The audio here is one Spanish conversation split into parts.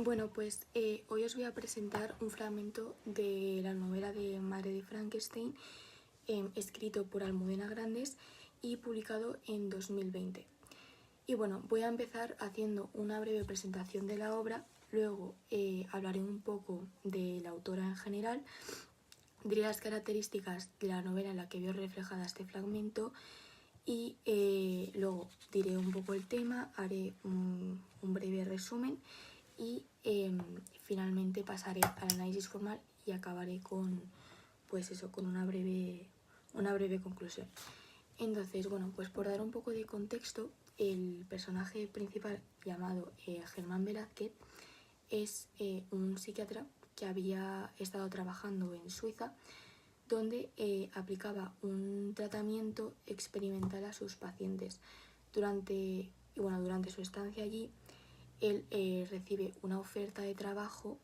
Bueno, pues hoy os voy a presentar un fragmento de la novela de Madre de Frankenstein, escrito por Almudena Grandes y publicado en 2020. Y bueno, voy a empezar haciendo una breve presentación de la obra, luego hablaré un poco de la autora en general, diré las características de la novela en la que veo reflejada este fragmento y luego diré un poco el tema, haré un breve resumen y finalmente pasaré al análisis formal y acabaré con, pues eso, con una breve conclusión. Entonces, bueno, pues por dar un poco de contexto, el personaje principal llamado Germán Velázquez es un psiquiatra que había estado trabajando en Suiza, donde aplicaba un tratamiento experimental a sus pacientes. Durante su estancia allí, él recibe una oferta de trabajo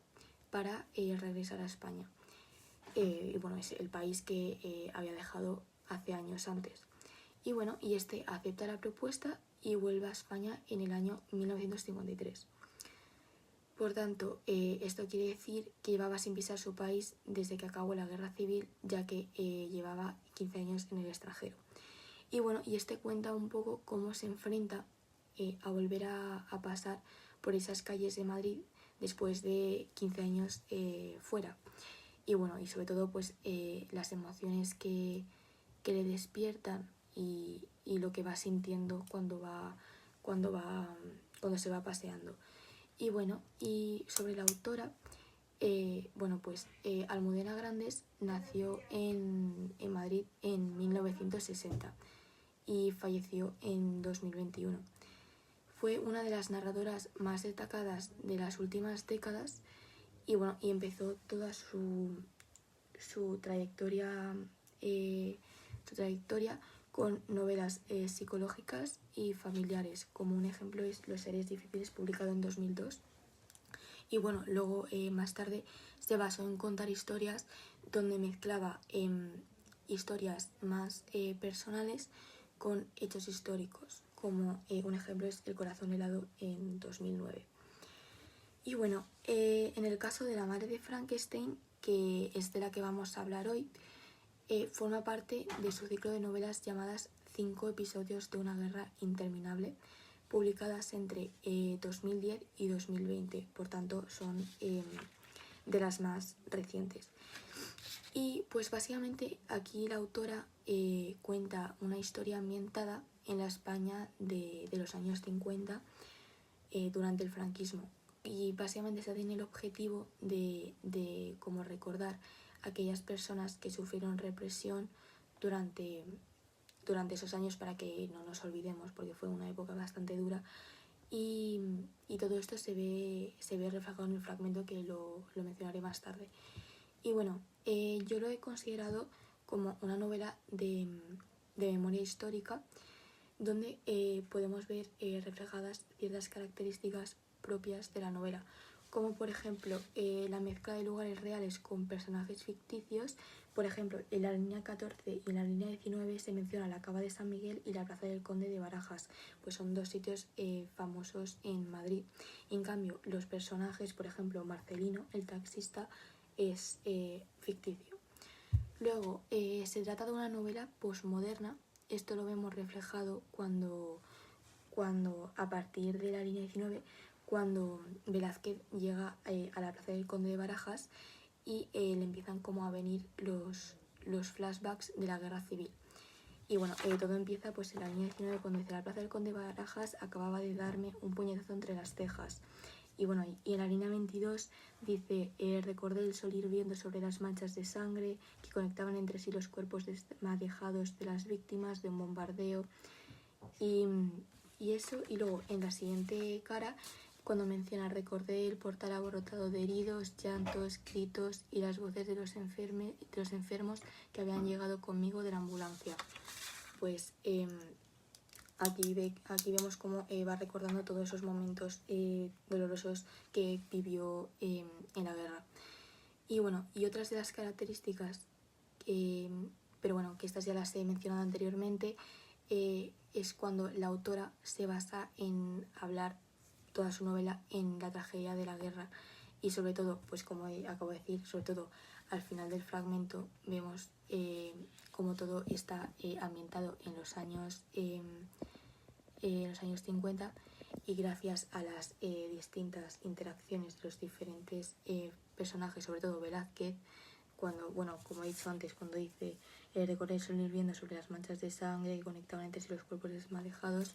para regresar a España. Y bueno, es el país que había dejado hace años antes. Y bueno, y este acepta la propuesta y vuelve a España en el año 1953. Por tanto, esto quiere decir que llevaba sin pisar su país desde que acabó la guerra civil, ya que llevaba 15 años en el extranjero. Y bueno, y este cuenta un poco cómo se enfrenta a volver a pasar por esas calles de Madrid después de 15 años fuera. Y bueno, y sobre todo pues las emociones que le despiertan y lo que va sintiendo cuando se va paseando. Y bueno, y sobre la autora, Almudena Grandes nació en Madrid en 1960 y falleció en 2021. Fue una de las narradoras más destacadas de las últimas décadas y bueno, y empezó toda su trayectoria con novelas psicológicas y familiares, como un ejemplo es Los seres difíciles, publicado en 2002. Y bueno, luego más tarde se basó en contar historias donde mezclaba historias más personales con hechos históricos, como un ejemplo es El corazón helado en 2009. Y bueno, en el caso de La madre de Frankenstein, que es de la que vamos a hablar hoy, forma parte de su ciclo de novelas llamadas 5 episodios de una guerra interminable, publicadas entre 2010 y 2020, por tanto son de las más recientes. Y pues básicamente aquí la autora cuenta una historia ambientada en la España de los años 50 durante el franquismo, y básicamente se tiene el objetivo de como recordar a aquellas personas que sufrieron represión durante esos años, para que no nos olvidemos, porque fue una época bastante dura. Y todo esto se ve reflejado en el fragmento que lo mencionaré más tarde. Y bueno, yo lo he considerado como una novela de memoria histórica, donde podemos ver reflejadas ciertas características propias de la novela, como por ejemplo la mezcla de lugares reales con personajes ficticios. Por ejemplo, en la línea 14 y en la línea 19 se menciona la Cava de San Miguel y la Plaza del Conde de Barajas, pues son dos sitios famosos en Madrid. En cambio, los personajes, por ejemplo, Marcelino, el taxista, es ficticio. Luego, se trata de una novela posmoderna. Esto lo vemos reflejado cuando a partir de la línea 19, cuando Velázquez llega a la Plaza del Conde de Barajas y le empiezan como a venir los flashbacks de la guerra civil. Y bueno, todo empieza pues en la línea 19, cuando dice: la Plaza del Conde de Barajas acababa de darme un puñetazo entre las cejas. Y bueno, y en la línea 22 dice: recordé el sol hirviendo sobre las manchas de sangre que conectaban entre sí los cuerpos desmadejados de las víctimas de un bombardeo. Y eso, y luego en la siguiente cara, cuando menciona: recordé el portal abarrotado de heridos, llantos, gritos y las voces de los enfermos que habían llegado conmigo de la ambulancia. Pues aquí vemos cómo va recordando todos esos momentos dolorosos que vivió en la guerra. Y bueno, y otras de las características, pero bueno, que estas ya las he mencionado anteriormente, es cuando la autora se basa en hablar toda su novela en la tragedia de la guerra y sobre todo, pues como acabo de decir, sobre todo al final del fragmento vemos cómo todo está ambientado en los años 50 y gracias a las distintas interacciones de los diferentes personajes, sobre todo Velázquez, cuando, bueno, como he dicho antes, cuando dice recorrer el sol hirviendo sobre las manchas de sangre que conectaban entre sí los cuerpos desmadejados,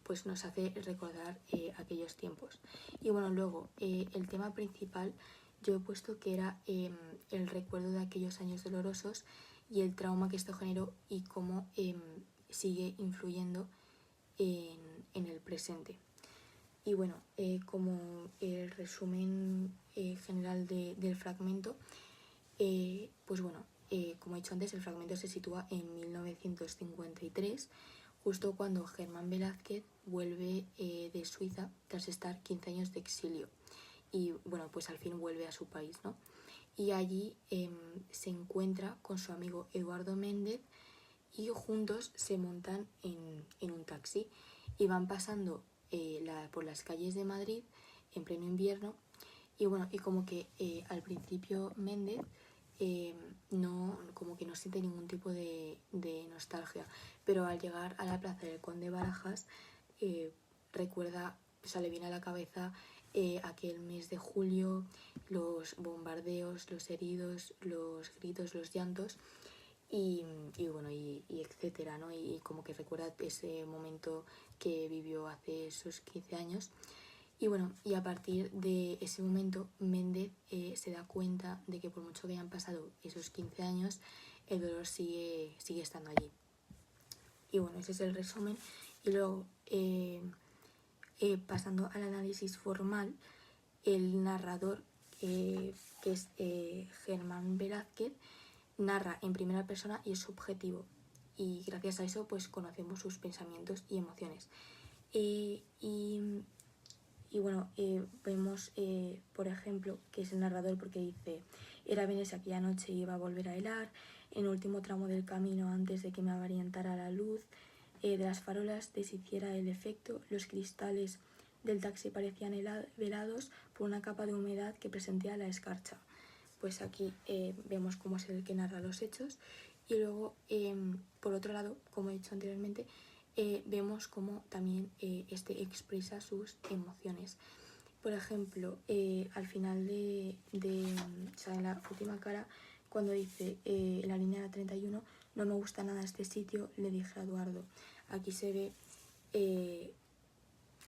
pues nos hace recordar aquellos tiempos. Y bueno, luego el tema principal yo he puesto que era el recuerdo de aquellos años dolorosos y el trauma que esto generó y cómo sigue influyendo en el presente. Y bueno, como el resumen general del fragmento, pues bueno, como he dicho antes, el fragmento se sitúa en 1953, justo cuando Germán Velázquez vuelve de Suiza tras estar 15 años de exilio. Y bueno, pues al fin vuelve a su país, ¿no? Y allí se encuentra con su amigo Eduardo Méndez y juntos se montan en un taxi y van pasando por las calles de Madrid en pleno invierno. Y bueno, y como que al principio Méndez no, como que no siente ningún tipo de nostalgia, pero al llegar a la plaza del Conde Barajas recuerda, o sea, le viene a la cabeza aquel mes de julio, los bombardeos, los heridos, los gritos, los llantos y bueno, y etcétera, ¿no? Y como que recuerda ese momento que vivió hace esos 15 años. Y bueno, y a partir de ese momento Méndez se da cuenta de que por mucho que hayan pasado esos 15 años, el dolor sigue estando allí. Y bueno, ese es el resumen. Y luego, pasando al análisis formal, el narrador, que es Germán Velázquez, narra en primera persona y es subjetivo. Y gracias a eso pues conocemos sus pensamientos y emociones. Y bueno, vemos, por ejemplo, que es el narrador porque dice: era viernes aquella noche y iba a volver a helar, en el último tramo del camino antes de que me avarientara la luz de las farolas deshiciera el efecto, los cristales del taxi parecían velados por una capa de humedad que presentía la escarcha. Pues aquí vemos cómo es el que narra los hechos y luego, por otro lado, como he dicho anteriormente, vemos cómo también este expresa sus emociones. Por ejemplo, al final o sea, en la última cara, cuando dice en la línea 31, no me gusta nada este sitio, le dije a Eduardo. Aquí se ve